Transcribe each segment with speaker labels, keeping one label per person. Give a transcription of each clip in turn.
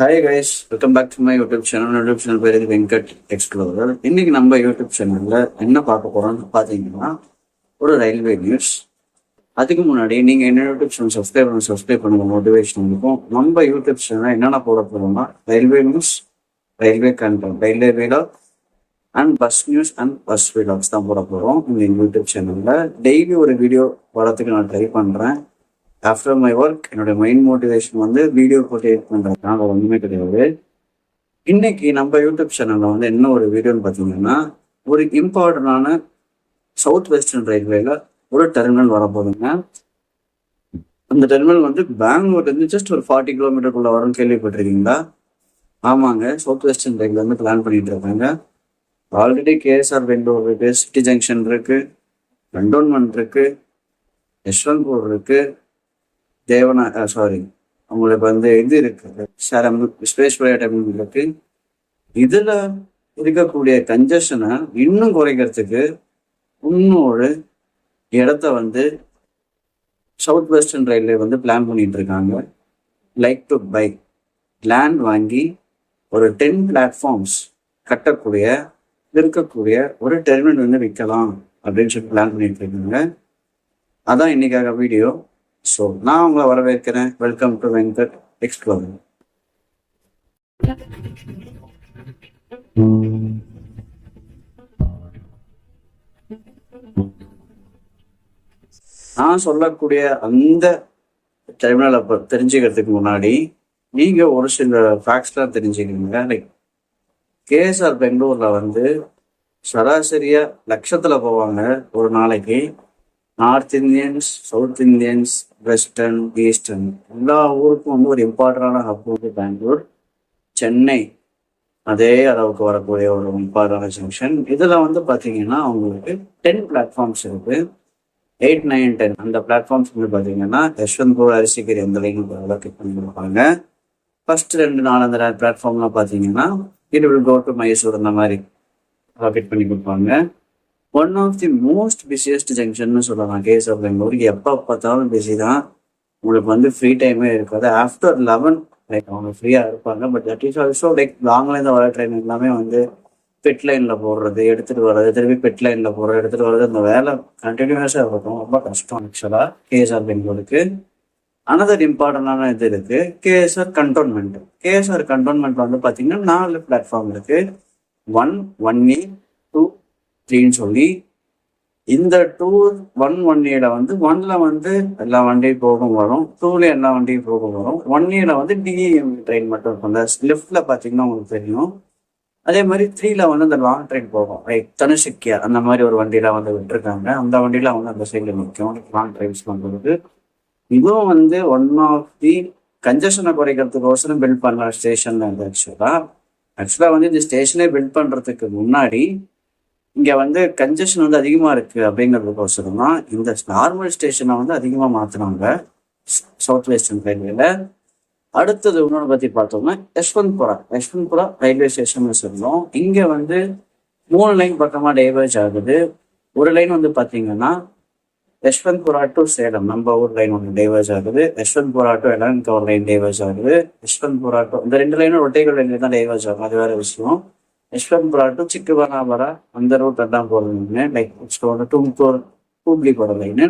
Speaker 1: Hi guys, welcome back to my YouTube channel. YouTube channel பேர் Venkat explorer. இன்னைக்கு நம்ம YouTube சேனல்ல என்ன பார்க்க போறோம்னு பார்த்தீங்கன்னா ஒரு ரயில்வே நியூஸ். அதுக்கு முன்னாடி நீங்க என்ன யூடியூப் சேனல் சப்ஸ்கிரைப் பண்ணுங்க, மோட்டிவேஷன் இருக்கும். நம்ம யூடியூப் சேனல் என்னென்ன போட போறோம்னா railway news, railway content, railway vlog and bus news and bus வீலாக்ஸ் தான் போட போறோம். இந்த யூடியூப் சேனல்ல டெய்லி ஒரு வீடியோ வரதுக்கு நான் ட்ரை பண்றேன். ஆஃப்டர் மை ஒர்க் என்னோட மைண்ட் மோட்டிவேஷன் வந்து வீடியோ போட்டு எடிட் பண்ணுறதுனால ஒன்றுமே கிடையாது. இன்னைக்கு நம்ம யூடியூப் சேனலில் வந்து என்ன ஒரு வீடியோன்னு பார்த்தீங்கன்னா, ஒரு இம்பார்ட்டண்டான சவுத் வெஸ்டர்ன் ரயில்வேல ஒரு டெர்மினல் வரப்போகுதுங்க. அந்த டெர்மினல் வந்து பெங்களூர்லேருந்து ஜஸ்ட் ஒரு 40 கிலோமீட்டருக்குள்ள வரும்னு கேள்விப்பட்டிருக்கீங்களா? ஆமாங்க, சவுத் வெஸ்டர்ன் ரயில்வே வந்து பிளான் பண்ணிட்டு இருக்காங்க. ஆல்ரெடி கேஎஸ்ஆர் பெங்களூர் இருக்கு, சிட்டி ஜங்ஷன் இருக்கு, கண்டோன்மெண்ட் இருக்கு, யஷ்வந்த்பூர் இருக்கு, உங்களுக்கு வந்து இது இருக்கு, விஸ்வேஸ்வரய்யா டெர்மினல் இருக்கு. இதுல இருக்கக்கூடிய கன்ஜஷனை இன்னும் குறைக்கிறதுக்கு இன்னொரு இடத்த வந்து சவுத் வெஸ்டர்ன் ரயில்வே வந்து பிளான் பண்ணிட்டு இருக்காங்க. லைக் டு பை லேண்ட் வாங்கி ஒரு 10 பிளாட்ஃபார்ம்ஸ் இருக்கக்கூடிய ஒரு டெர்மினல் வந்து விற்கலாம் அப்படின்னு சொல்லி பிளான் பண்ணிட்டு இருக்காங்க. அதான் இன்னைக்காக வீடியோ. ஸோ நான் உங்களை வரவேற்கிறேன். Welcome to Venkat explorer. நான் சொல்லக்கூடிய அந்த டெர்மினலை தெரிஞ்சுக்கிறதுக்கு முன்னாடி நீங்க ஒரு சில ஃபேக்ட்ஸ்லாம் தெரிஞ்சுக்கிறீங்க. லைக் கேஎஸ்ஆர் பெங்களூர்ல வந்து சராசரியா லட்சத்துல போவாங்க ஒரு நாளைக்கு. North Indians, south Indians, western, eastern எல்லா ஊருக்கும் வந்து ஒரு இம்பார்ட்டண்டான ஹப் வந்து பெங்களூர். சென்னை அதே அளவுக்கு வரக்கூடிய ஒரு இம்பார்ட்டண்டான ஜங்ஷன். இதுல வந்து பாத்தீங்கன்னா அவங்களுக்கு 10 பிளாட்ஃபார்ம்ஸ் இருக்கு. 8, 9, 10 அந்த பிளாட்ஃபார்ம்ஸ் வந்து பாத்தீங்கன்னா யஷ்வந்த்பூர், அரிசிகரி அந்த லைன் அலோகேட் பண்ணி கொடுப்பாங்க. ஃபர்ஸ்ட் 2-4 அந்த பிளாட்ஃபார்ம்லாம் பாத்தீங்கன்னா it will go to Mysore அந்த மாதிரி அலோகேட் பண்ணி கொடுப்பாங்க. One of the most busiest junction சொல்லலாம் கேஎஸ்ஆர் பெங்களூர். எப்போ பார்த்தாலும் பிஸி தான். உங்களுக்கு வந்து ஃப்ரீ டைமே இருக்காது. ஆஃப்டர் 11 லைக் அவங்க ஃப்ரீயாக இருப்பாங்க. But that is also like லாங்லேருந்து வர ட்ரெயின் எல்லாமே வந்து பெட் லைனில் போடுறது, எடுத்துகிட்டு வர்றது, திருப்பி பெட் லைனில் போடுறது, எடுத்துகிட்டு வர்றது, அந்த வேலை கண்டினியூஸாக இருக்கும். ரொம்ப கஷ்டம் ஆக்சுவலாக கேஎஸ்ஆர் பெங்களூருக்கு. அனதர் இம்பார்ட்டண்டான இது இருக்கு, கேஎஸ்ஆர் கண்டோன்மெண்ட். கேஎஸ்ஆர் கண்டோன்மெண்ட் வந்து பார்த்தீங்கன்னா 4 பிளாட்ஃபார்ம் இருக்கு. 1, 1A, 2, 3ன்னு சொல்லி இந்த 1A வந்து 1ல வந்து எல்லா வண்டியும் போகும் வரும், 2ல எல்லா வண்டியும் போகும் வரும். 1A வந்து டிஇஎம் ட்ரெயின் மட்டும் இருக்கும். அந்த லெஃப்ட்ல பார்த்தீங்கன்னா உங்களுக்கு தெரியும். அதே மாதிரி 3ல வந்து அந்த லாங் ட்ரெயின் போகும். லைக் தனுஷிக்கியா அந்த மாதிரி ஒரு வண்டியில வந்து விட்டுருக்காங்க. அந்த வண்டியில வந்து அந்த சைடில் நிற்கும் லாங் ட்ரெயின்ஸ் பண்ணுறது. இதுவும் வந்து ஒன் ஆஃப் தி கன்ஜஷனை குறைக்கிறதுக்கோசரம் பில்ட் பண்ண ஸ்டேஷன். ஆக்சுவலா வந்து இந்த ஸ்டேஷனே பில்ட் பண்றதுக்கு முன்னாடி இங்க வந்து கன்ஜஷன் வந்து அதிகமா இருக்கு அப்படிங்கிறதுக்கோசரம் தான் இந்த நார்மல் ஸ்டேஷனை வந்து அதிகமா மாத்தினாங்க சவுத் வெஸ்டர்ன் ரயில்வேல. அடுத்தது இன்னொன்று பத்தி பார்த்தோம்னா யஷ்வந்த்புரா ரயில்வே ஸ்டேஷன் சொல்லுவோம். இங்க வந்து 3 லைன் பக்கமா டைவர்ஜ் ஆகுது. ஒரு லைன் வந்து பாத்தீங்கன்னா யஷ்வந்த்புரா டு சேலம் நம்ம ஊர் லைன் ஒன்று டைவர்ஜ் ஆகுது. யஷ்வந்த்புரா டு எலன்கா ஒரு லைன் டைவர்ஜ் ஆகுது. யஷ்வந்த்புரா டு இந்த 2 லைனும் ஒட்டைகள் லைன்ல தான் டைவர்ஜ் ஆகும், அது வேற விஷயம். யஷ்வந்த்புரா டு சிக்குபானாபரா அந்த ரூட் எல்லாம் போடுறீங்க. லைக் டூம்கூர் ஹூப்ளி போகிற லைனு.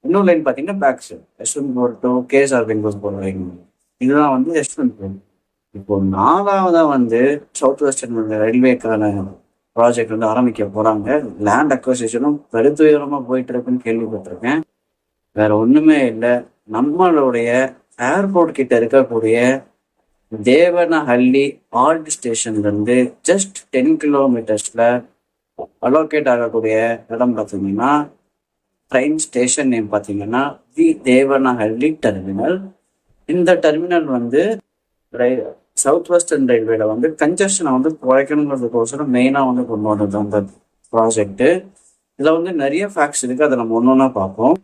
Speaker 1: இன்னொரு லைன் பார்த்தீங்கன்னா back side Yeshwanthpur to KSR Bengaluru போகிற லைன். இதுதான் வந்து யஷ்வந்த்பூர். இப்போ 4ஆவதா வந்து சவுத் வெஸ்டர்ன் ரயில்வேக்கான ப்ராஜெக்ட் வந்து ஆரம்பிக்க போறாங்க. லேண்ட் அக்வசிஷனும் பெருத்துயரமா போயிட்டு இருக்குன்னு கேள்விப்பட்டிருக்கேன். வேற ஒண்ணுமே இல்லை, நம்மளுடைய ஏர்போர்ட் கிட்ட இருக்கக்கூடிய தேவனஹள்ளி ஆல்ட் ஸ்டேஷன்ல இருந்து ஜஸ்ட் 10 கிலோமீட்டர்ஸ்ல அலோகேட் ஆகக்கூடிய இடம் பார்த்தீங்கன்னா ட்ரெயின் ஸ்டேஷன் நேம் பார்த்தீங்கன்னா தி தேவனஹள்ளி டெர்மினல். இந்த டெர்மினல் வந்து சவுத் வெஸ்டர்ன் ரயில்வேல வந்து கன்ஜஷனை வந்து குறைக்கணுங்கிறதுக்கோசரம் மெயினா வந்து கொண்டு வந்தது அந்த ப்ராஜெக்ட். இதுல வந்து நிறைய ஃபேக்ட்ஸ் இருக்கு, அதை நம்ம ஒன்னொன்னா பார்ப்போம்.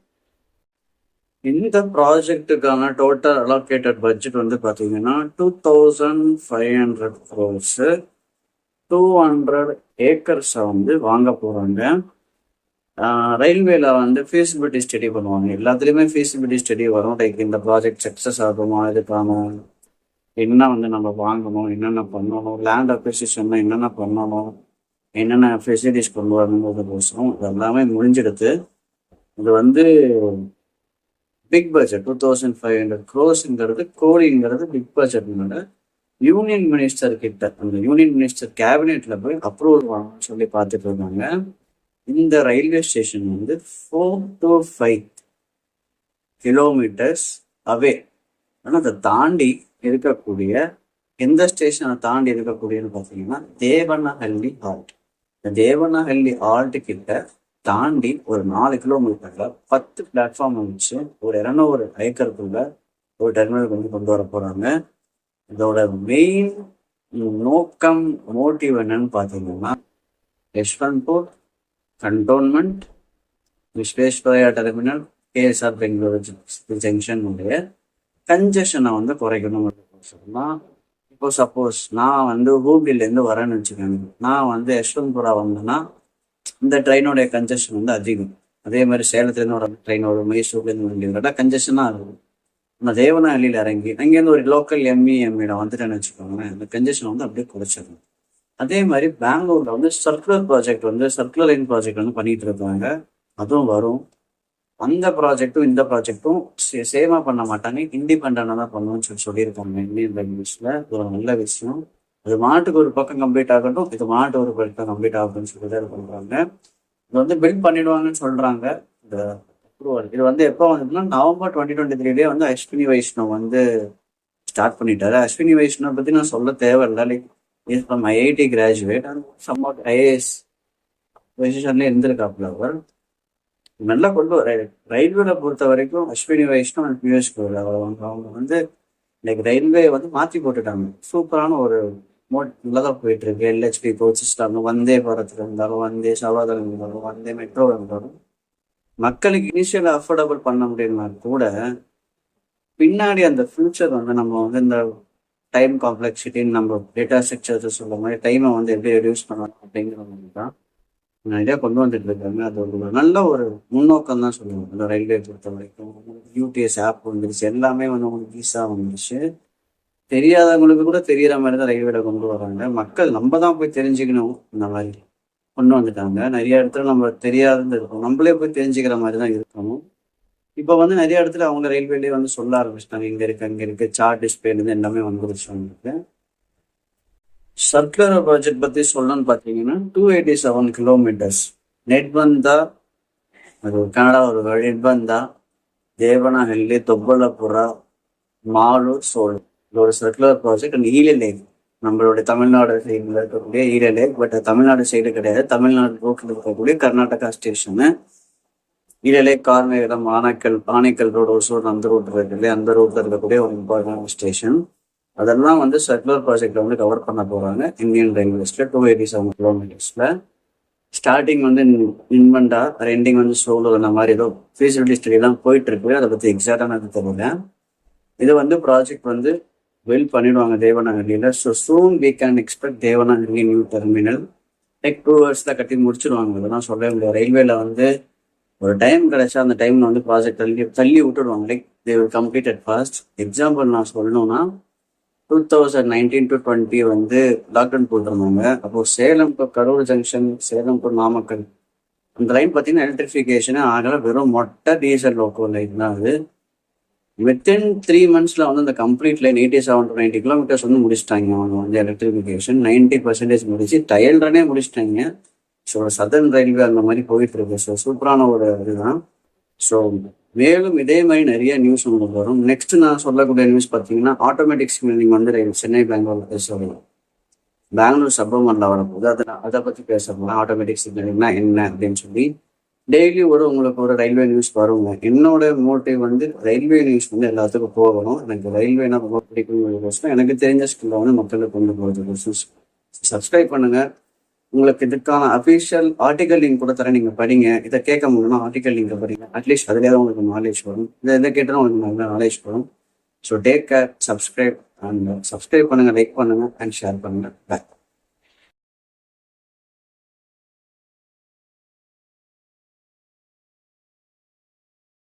Speaker 1: இந்த ப்ராஜெக்டுக்கான டோட்டல் அலோகேட்டட் பட்ஜெட் வந்து பார்த்தீங்கன்னா 2500 crores. 200 ஏக்கர்ஸை வந்து வாங்க போறாங்க. ரயில்வேல வந்து ஃபீஸிபிலிட்டி ஸ்டடி பண்ணுவாங்க. எல்லாத்துலேயுமே ஃபீஸிபிலிட்டி ஸ்டடி வரும். லைக் இந்த ப்ராஜெக்ட் சக்ஸஸ் ஆகுமா, இதுக்கான என்ன வந்து நம்ம வாங்கணும், என்னென்ன பண்ணணும், லேண்ட் அக்விசிஷன்னா என்னென்ன பண்ணணும், என்னென்ன ஃபெசிலிட்டிஸ் கொண்டு வரணுங்கிறதுக்கோசரம் இது எல்லாமே முடிஞ்செடுத்து இது வந்து பிக் பட்ஜெட் 2500 crores கோடிங்கிறது பிக் பட்ஜெட்னால யூனியன் மினிஸ்டர் கிட்ட அந்த யூனியன் மினிஸ்டர் கேபினெட்ல போய் அப்ரூவல் வாங்கணும்னு சொல்லி பார்த்துட்டு இருக்காங்க. இந்த ரயில்வே ஸ்டேஷன் வந்து 4 to 5 kilometers அவே. ஆனால் அதை தாண்டி இருக்கக்கூடிய எந்த ஸ்டேஷனை தாண்டி இருக்கக்கூடியன்னு பார்த்தீங்கன்னா தேவனஹள்ளி ஹால்ட். இந்த தேவனஹள்ளி ஹால்ட் கிட்ட தாண்டி ஒரு 4 கிலோமீட்டர்ல 10 பிளாட்ஃபார்ம் வச்சு ஒரு 200 ஏக்கருக்குள்ள ஒரு டெர்மினல் கொண்டு வர போறாங்க. இதோட மெயின் நோக்கம் மோட்டிவ் என்னன்னு பார்த்தீங்கன்னா Yesvantpur cantonment Visvesvaraya terminal KSR Bengaluru junction உடைய கன்ஜெஷனை வந்து குறைக்கணும். இப்போ சப்போஸ் நான் வந்து ஹூப்ளிலேருந்து வரேன்னு வச்சுக்கோங்க, நான் வந்து யஷ்வந்த்புரா வந்தேன்னா இந்த ட்ரெயினோடைய கன்ஜெஷன் வந்து அதிகம். அதே மாதிரி சேலத்துலேருந்து ஒரு ட்ரெயின் வரும், மைசூர்லேருந்து வண்டிக்கிறதா கன்ஜெஷனாக இருக்கும். நான் தேவனஹள்ளியில் இறங்கி அங்கேருந்து ஒரு லோக்கல் எம்இஎம்இட வந்துட்டேன்னு வச்சுக்கோங்களேன், இந்த கன்ஜெஷன் வந்து அப்படியே குறைச்சிடணும். அதே மாதிரி பெங்களூர்ல வந்து சர்க்குலர் லைன் ப்ராஜெக்ட் வந்து பண்ணிட்டு இருக்காங்க, அதுவும் வரும். அந்த ப்ராஜெக்டும் இந்த ப்ராஜெக்டும் சேமா பண்ண மாட்டாங்க, இண்டிபெண்டா தான் பண்ணுவோம்னு சொல்லியிருக்காங்க இந்தியன் ரயில்வேஸ்ல. இது ஒரு நல்ல விஷயம். அது மாட்டுக்கு ஒரு பக்கம் கம்ப்ளீட் ஆகட்டும், இது மாட்டு ஒரு பக்கம் கம்ப்ளீட் ஆகட்டும்னு சொல்லி தான் பண்றாங்க. இது வந்து பில்ட் பண்ணிடுவாங்கன்னு சொல்றாங்க. இந்த அப்ரூவல் இது வந்து எப்போ வந்ததுன்னா நவம்பர் 2023 வந்து அஸ்வினி வைஷ்ணவ் வந்து ஸ்டார்ட் பண்ணிட்டாரு. அஸ்வினி வைஷ்ணவ் பத்தி நான் சொல்ல தேவையில்லை. Like is from IIT graduate and some IAS பொசிஷன்ல இருந்திருக்காப்புல. அவர் நல்லா கொண்டு ரயில்வேல பொறுத்த வரைக்கும் அஸ்வினி வைஷ்ணவ் அண்ட் பியூஷ் கோயல் அவங்க வந்து லைக் ரயில்வே வந்து மாற்றி போட்டுட்டாங்க. சூப்பரான ஒரு நல்லதான் போயிட்டு இருக்கு. எல்ஹெச்பி கோச் சிஸ்டம், வந்தே பாரத்ல இருந்தாலும், வந்தே சவாதம் இருந்தாலும், வந்தே மெட்ரோ இருந்தாலும் மக்களுக்கு இனிஷியல் அஃபோர்டபுள் பண்ண முடியும்னா கூட பின்னாடி அந்த ஃபியூச்சர் வந்து நம்ம வந்து இந்த டைம் காம்ப்ளெக்சிட்டின்னு நம்ம டேட்டா ஸ்ட்ரக்சர்ஸ் சொல்ற மாதிரி டைமை வந்து எப்படி ரெடியூஸ் பண்ணலாம் அப்படிங்கிறது தான் நிறையா கொண்டு வந்துட்டு இருக்காங்க. அது ஒரு நல்ல ஒரு முன்னோக்கம் தான் சொல்லுவாங்க இந்த ரயில்வே பொறுத்த வரைக்கும். யூடிஎஸ் ஆப் வந்துருச்சு, எல்லாமே வந்து உங்களுக்கு ஈஸியாக வந்துருச்சு. தெரியாதவங்களுக்கு கூட தெரியற மாதிரி தான் ரயில்வேல கொண்டு வராங்க. மக்கள் நம்ம தான் போய் தெரிஞ்சுக்கணும், இந்த மாதிரி கொண்டு வந்துட்டாங்க. நிறைய இடத்துல நம்ம தெரியாதுன்னு இருக்கும், நம்மளே போய் தெரிஞ்சுக்கிற மாதிரி தான் இருக்கணும். இப்போ வந்து நிறைய இடத்துல அவங்க ரயில்வேலேயே வந்து சொல்ல ஆரம்பிச்சிட்டாங்க, இங்கே இருக்கு அங்கே இருக்கு, சார்ட் டிஸ்பிளேலேருந்து எல்லாமே வந்துருச்சு அவங்களுக்கு. சர்க்குலர் ப்ராஜெக்ட் பற்றி சொல்லணும்னு பார்த்தீங்கன்னா 287 கிலோமீட்டர்ஸ் நெட்பந்தா, அது கனடா ஒரு நெட்பந்தா, தேவனஹள்ளி, தொப்பலபுர, மாலூர், சோலூர். இது ஒரு சர்க்குலர் ப்ராஜெக்ட். அண்ட் ஈழலேக், நம்மளுடைய தமிழ்நாடு சைடில் இருக்கக்கூடிய ஈழலேக், பட் தமிழ்நாடு சைடு கிடையாது, தமிழ்நாடு ரோட்டில் இருக்கக்கூடிய கர்நாடகா ஸ்டேஷனு. ஈழலேக், கார்மேகரம், ஆனைக்கல் ரோடு, ஒசூர், அந்த ரூட் இருக்கு, அந்த ரூட்ல இருக்கக்கூடிய ஒரு இம்பார்ட்டன்ட் ஸ்டேஷன். அதெல்லாம் வந்து சர்க்குலர் ப்ராஜெக்ட்ல வந்து கவர் பண்ண போறாங்க இந்தியன் ரயில்வேஸ்ல 287 கிலோமீட்டர்ஸ்ல. ஸ்டார்டிங் வந்து இன்வெண்டா, எண்டிங் வந்து சோலோ, அந்த மாதிரி ஏதோ ஃபீசிபிலிட்டி ஸ்டடி எல்லாம் போயிட்டு இருக்கு. அதை பத்தி எக்ஸாக்டான தெரியல. இது வந்து ப்ராஜெக்ட் வந்து பில்ட் பண்ணிடுவாங்க தேவனஹள்ளியில. So soon we can expect Devanahalli new terminal. Like 2 yearsல கட்டி முடிச்சிருவாங்க. இதெல்லாம் சொல்ல முடியாது. ரயில்வேல வந்து ஒரு டைம் கிடைச்சா அந்த டைம்ல வந்து ப்ராஜெக்ட் தள்ளி விட்டுடுவாங்க. Like they will complete at fast. Example நான் சொல்லணும்னா 2019 to 20 வந்து லாக்டவுன் போட்டிருந்தாங்க. அப்போ Salem to Karur junction, Salem to Namakkal அந்த லைன் பார்த்தீங்கன்னா எலக்ட்ரிஃபிகேஷனே ஆகல, வெறும் மொட்டை டீசல் லோக்கோ லைன் தான். அது வித்தின் 3 monthsல வந்து அந்த கம்ப்ளீட் லைன் 87 to 90 கிலோமீட்டர்ஸ் வந்து முடிச்சிட்டாங்க. அவங்க வந்து எலக்ட்ரிஃபிகேஷன் 90% முடிச்சு டயல் ரனே முடிச்சிட்டாங்க. ஸோ சதர்ன் ரயில்வே அந்த மாதிரி போயிட்டு இருக்கு. ஸோ சூப்பரான ஒரு இதுதான். ஸோ மேலும் இதே மாதிரி நிறைய நியூஸ் உங்களுக்கு வரும். நெக்ஸ்ட் நான் சொல்லக்கூடிய நியூஸ் பார்த்தீங்கன்னா ஆட்டோமேட்டிக் சிக்னலிங் வந்து சென்னை பெங்களூர் பேசுவாங்க. பெங்களூர் சப்பர்மன்ல வரப்போகுது, அதை பற்றி பேசுறோம். ஆட்டோமேட்டிக் சிக்னலிங்னா என்ன அப்படின்னு சொல்லி டெய்லி உங்களுக்கு ஒரு ரயில்வே நியூஸ் வருங்க. என்னோட மோட்டிவ் வந்து ரயில்வே நியூஸ் வந்து எல்லாத்துக்கும் போகணும். எனக்கு ரயில்வேனா ரொம்ப பிடிக்கும். எனக்கு தெரிஞ்ச ஸ்கில்ல வந்து மக்களுக்கு கொண்டு போகிறது. சப்ஸ்கிரைப் பண்ணுங்க. உங்களுக்கு இதுக்கான அஃபிஷியல் ஆர்டிகல் லிங்க் கூட தரேன், நீங்க படிங்க. இதை கேட்க முடியும்னா ஆர்டிகல் லிங்க் படிங்க. அட்லீஸ்ட் அதுலேயே உங்களுக்கு நாலேஜ் வரும். இதை கேட்டாலும் உங்களுக்கு நல்ல நாலேஜ் வரும். ஸோ டேக் கேர், சப்ஸ்கிரைப் பண்ணுங்க, லைக் பண்ணுங்க அண்ட் ஷேர் பண்ணுங்க. பாய்.